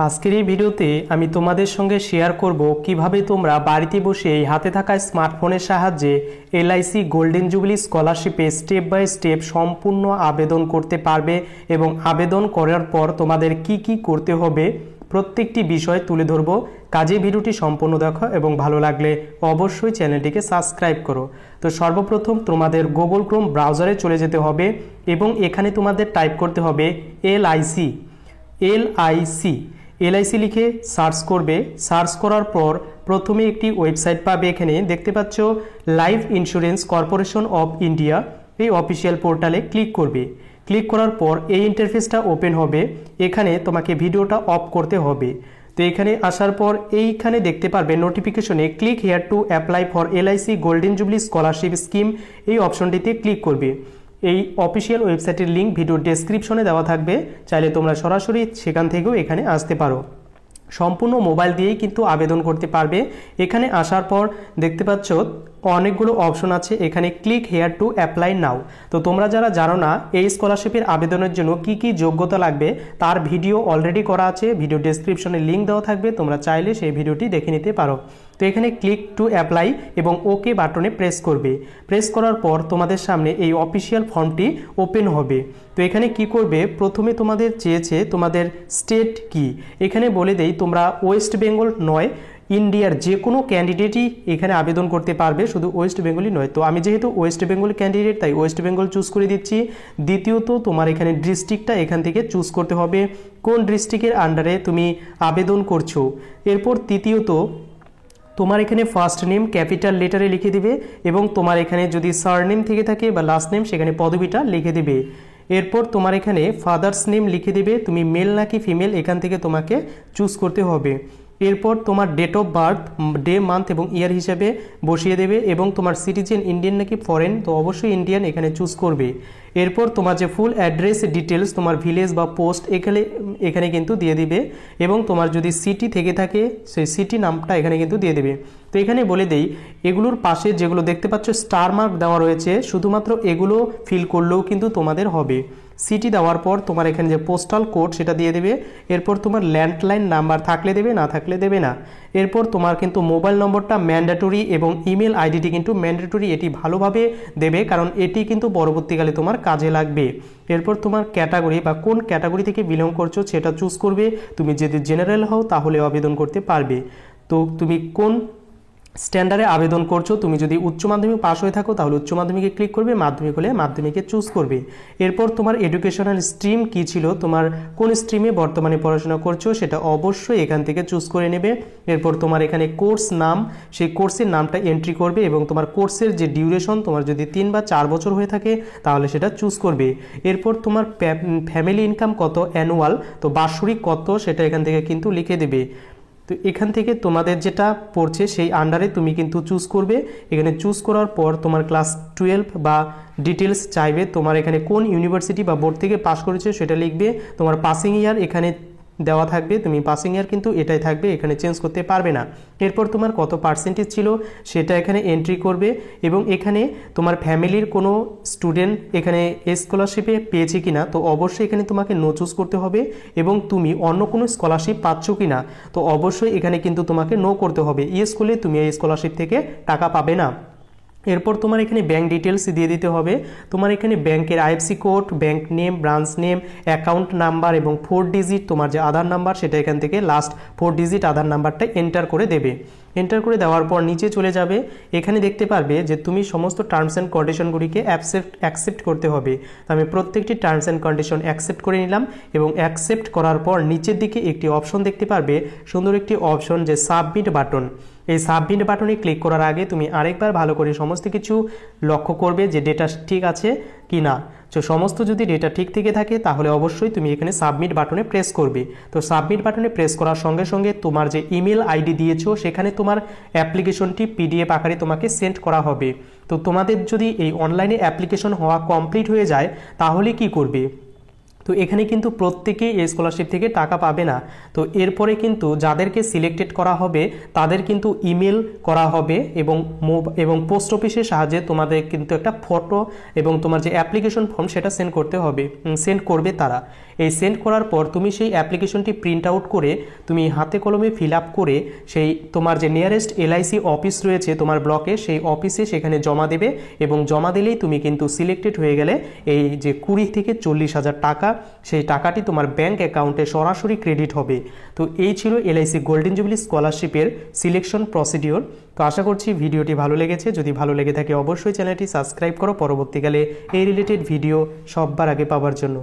আজকের এই ভিডিওতে আমি তোমাদের সঙ্গে শেয়ার করব কিভাবে তোমরা বাড়িতে বসে হাতে থাকা স্মার্টফোনের সাহায্যে এলআইসি গোল্ডেন জুবিলি স্কলারশিপে স্টেপ বাই স্টেপ সম্পূর্ণ আবেদন করতে পারবে এবং আবেদন করার পর তোমাদের কি করতে হবে প্রত্যেকটি বিষয় তুলে ধরব। কাজে ভিডিওটি সম্পূর্ণ দেখো এবং ভালো লাগলে অবশ্যই চ্যানেলটিকে সাবস্ক্রাইব করো। তো সর্বপ্রথম তোমাদের গুগল ক্রোম ব্রাউজারে চলে যেতে হবে এবং এখানে তোমাদের টাইপ করতে হবে এলআইসি লিখে সার্চ করবে। সার্চ করার পর প্রথমে একটি ওয়েবসাইট পাবে। এখানে দেখতে পাচ্ছ life insurance corporation of India, এই অফিসিয়াল পোর্টালে ক্লিক করবে। ক্লিক করার পর এই ইন্টারফেসটা ওপেন হবে। এখানে তোমাকে ভিডিওটা অফ করতে হবে। তো এখানে আসার পর এইখানে দেখতে পারবে নোটিফিকেশনে click here to apply for LIC golden jubilee scholarship scheme, এই অপশনটিতে ক্লিক করবে। এই অফিসিয়াল ওয়েবসাইটের লিঙ্ক ভিডিও ডেসক্রিপশনে দেওয়া থাকবে, চাইলে তোমরা সরাসরি সেখান থেকেও এখানে আসতে পারো। সম্পূর্ণ মোবাইল দিয়েই কিন্তু আবেদন করতে পারবে। এখানে আসার পর দেখতে পাচ্ছ অনেকগুলো অপশন আছে, এখানে ক্লিক হেয়ার টু অ্যাপ্লাই নাও। তো তোমরা যারা জানো না এই স্কলারশিপের আবেদনের জন্য কি যোগ্যতা লাগবে তার ভিডিও অলরেডি করা আছে, ভিডিও ডেসক্রিপশনে লিঙ্ক দেওয়া থাকবে, তোমরা চাইলে সেই ভিডিওটি দেখে নিতে পারো। তো এখানে ক্লিক টু অ্যাপ্লাই এবং ওকে বাটনে প্রেস করবে। প্রেস করার পর তোমাদের সামনে এই অফিসিয়াল ফর্মটি ওপেন হবে। তো এখানে কি করবে, প্রথমে তোমাদের চেয়েছে তোমাদের স্টেট কি। এখানে বলে দেই তোমরা ওয়েস্ট বেঙ্গল নয়, ইন্ডিয়ার যে কোনো ক্যান্ডিডেটই এখানে আবেদন করতে পারবে, শুধু ওয়েস্ট বেঙ্গলই নয়। তো আমি যেহেতু ওয়েস্ট বেঙ্গল ক্যান্ডিডেট তাই ওয়েস্ট বেঙ্গল চুজ করে দিচ্ছি। দ্বিতীয়ত তোমার এখানে ডিস্ট্রিক্টটা এখান থেকে চুজ করতে হবে, কোন ডিস্ট্রিক্টের আন্ডারে তুমি আবেদন করছো। এরপর তৃতীয়ত তোমার এখানে ফার্স্ট নেম ক্যাপিটাল লেটারে লিখে দিবে এবং তোমার এখানে যদি সারনেম থেকে থাকে বা লাস্ট নেম সেখানে পদবিটা লিখে দিবে। এরপর তোমার এখানে ফাদার্স নেম লিখে দিবে, তুমি মেল নাকি ফিমেল এখান থেকে তোমাকে চুজ করতে হবে। এরপর তোমার date of birth day month এবং ইয়ার হিসাবে বসিয়ে দেবে এবং তোমার সিটিজেন ইন্ডিয়ান নাকি ফরেন, তো অবশ্যই ইন্ডিয়ান এখানে চুজ করবে। এরপর তোমার যে ফুল অ্যাড্রেস ডিটেলস তোমার ভিলেজ বা পোস্ট এখানে কিন্তু দিয়ে দিবে এবং তোমার যদি সিটি থেকে থাকে সেই সিটি নামটা এখানে কিন্তু দিয়ে দেবে। তো এখানে বলে দেই এগুলোর পাশে যেগুলো দেখতে পাচ্ছ স্টার মার্ক দেওয়া রয়েছে, শুধুমাত্র এগুলো ফিল করলেও কিন্তু তোমাদের হবে। সিটি দেওয়ার পর তোমার এখানে যে পোস্টাল কোড সেটা দিয়ে দেবে। এরপর তোমার ল্যান্ডলাইন নাম্বার থাকলে দেবে, না থাকলে দেবে না। এরপর তোমার কিন্তু মোবাইল নম্বরটা ম্যান্ডেটরি এবং ইমেল আইডিটি কিন্তু ম্যান্ডেটরি, এটি ভালোভাবে দেবে কারণ এটি কিন্তু পরবর্তীকালে তোমার কাজে লাগবে। এরপর তোমার ক্যাটাগরি বা কোন ক্যাটাগরি থেকে বিলং করছো সেটা চুজ করবে। তুমি যদি জেনারেল হও তাহলে আবেদন করতে পারবে। তো তুমি কোন স্ট্যান্ডার্ডে আবেদন করছো, তুমি যদি উচ্চ মাধ্যমিক পাস হয়ে থাকো তাহলে উচ্চ মাধ্যমিকে ক্লিক করবে, মাধ্যমিক হলে মাধ্যমিকে চুজ করবে। এরপর তোমার এডুকেশনাল স্ট্রিম কি ছিল, তোমার কোন স্ট্রিমে বর্তমানে পড়াশোনা করছো সেটা অবশ্যই এখান থেকে চুজ করে নেবে। এরপর তোমার এখানে কোর্স নাম, সেই কোর্সের নামটা এন্ট্রি করবে এবং তোমার কোর্সের যে ডিউরেশন তোমার যদি 3 বা 4 বছর হয়ে থাকে তাহলে সেটা চুজ করবে। এরপর তোমার ফ্যামিলি ইনকাম কত অ্যানুয়াল, তো বাৎসরিক কত সেটা এখান থেকে কিন্তু লিখে দেবে। তো এখান থেকে তোমাদের যেটা পড়ছে সেই আন্ডারে তুমি কিন্তু চুজ করবে। এখানে চুজ করার পর তোমার ক্লাস 12 বা ডিটেলস চাইবে, তোমার এখানে কোন ইউনিভার্সিটি বা বোর্ড থেকে পাস করেছে সেটা লিখবে। তোমার পাসিং ইয়ার এখানে দেওয়া থাকবে, তুমি পাসিং ইয়ার কিন্তু এটাই থাকবে, এখানে চেঞ্জ করতে পারবে না। এরপর তোমার কত পার্সেন্টেজ ছিল সেটা এখানে এন্ট্রি করবে এবং এখানে তোমার ফ্যামিলির কোনো স্টুডেন্ট এখানে স্কলারশিপে পেয়েছে কিনা, তো অবশ্যই এখানে তোমাকে নো চুজ করতে হবে এবং তুমি অন্য কোনো স্কলারশিপ পাচ্ছ কিনা, তো অবশ্যই এখানে কিন্তু তোমাকে নো করতে হবে। ইয়েস করলে তুমি এই স্কলারশিপ থেকে টাকা পাবে না। এরপর তোমার এখানে ব্যাঙ্ক ডিটেলস দিয়ে দিতে হবে। তোমার এখানে ব্যাংকের IFC code, bank name, branch name, account number এবং 4 ডিজিট তোমার যে আধার নাম্বার সেটা এখান থেকে লাস্ট 4 ডিজিট আধার নাম্বারটা এন্টার করে দেবে। এন্টার করে দেওয়ার পর নিচে চলে যাবে, এখানে দেখতে পারবে যে তুমি সমস্ত টার্মস অ্যান্ড কন্ডিশনগুলিকে অ্যাকসেপ্ট করতে হবে। তো আমি প্রত্যেকটি টার্মস অ্যান্ড কন্ডিশন অ্যাকসেপ্ট করে নিলাম এবং অ্যাকসেপ্ট করার পর নিচের দিকে একটি অপশন দেখতে পারবে, সুন্দর একটি অপশন যে সাবমিট বাটন। এই সাবমিট বাটনে ক্লিক করার আগে তুমি আরেকবার ভালো করে সমস্ত কিছু লক্ষ্য করবে যে ডেটা ঠিক আছে কি না। তো সমস্ত যদি ডেটা ঠিক থেকে থাকে তাহলে অবশ্যই তুমি এখানে সাবমিট বাটনে প্রেস করবে। তো সাবমিট বাটনে প্রেস করার সঙ্গে সঙ্গে তোমার যে ইমেল আইডি দিয়েছো সেখানে তোমার অ্যাপ্লিকেশনটি পিডিএফ আকারে তোমাকে সেন্ড করা হবে। তো তোমাদের যদি এই অনলাইনে অ্যাপ্লিকেশন হওয়া কমপ্লিট হয়ে যায় তাহলে কি করবে, তো এখানে কিন্তু প্রত্যেকেই এই স্কলারশিপ থেকে টাকা পাবে না। তো এরপরে কিন্তু যাদেরকে সিলেক্টেড করা হবে তাদের কিন্তু ইমেল করা হবে এবং পোস্ট অফিসের সাহায্যে তোমাদের কিন্তু একটা ফটো এবং তোমার যে অ্যাপ্লিকেশন ফর্ম সেটা সেন্ড করবে তারা। এই সেন্ড করার পর তুমি সেই অ্যাপ্লিকেশনটি প্রিন্ট আউট করে তুমি হাতে কলমে ফিল আপ করে সেই তোমার যে নিয়ারেস্ট এলআইসি অফিস রয়েছে তোমার ব্লকে, সেই অফিসে সেখানে জমা দেবে এবং জমা দিলেই তুমি কিন্তু সিলেক্টেড হয়ে গেলে এই যে 20 থেকে 40,000 টাকা, সেই টাকাটি তোমার ব্যাংক অ্যাকাউন্টে সরাসরি ক্রেডিট হবে। তো এই ছিল এলআইসি গোল্ডেন জুবিলি স্কলারশিপের সিলেকশন প্রসিডিওর। তো আশা করছি ভিডিওটি ভালো লেগেছে। যদি ভালো লেগে থাকে অবশ্যই চ্যানেলটি সাবস্ক্রাইব করো পরবর্তীকালে এই রিলেটেড ভিডিও সবার আগে পাওয়ার জন্য।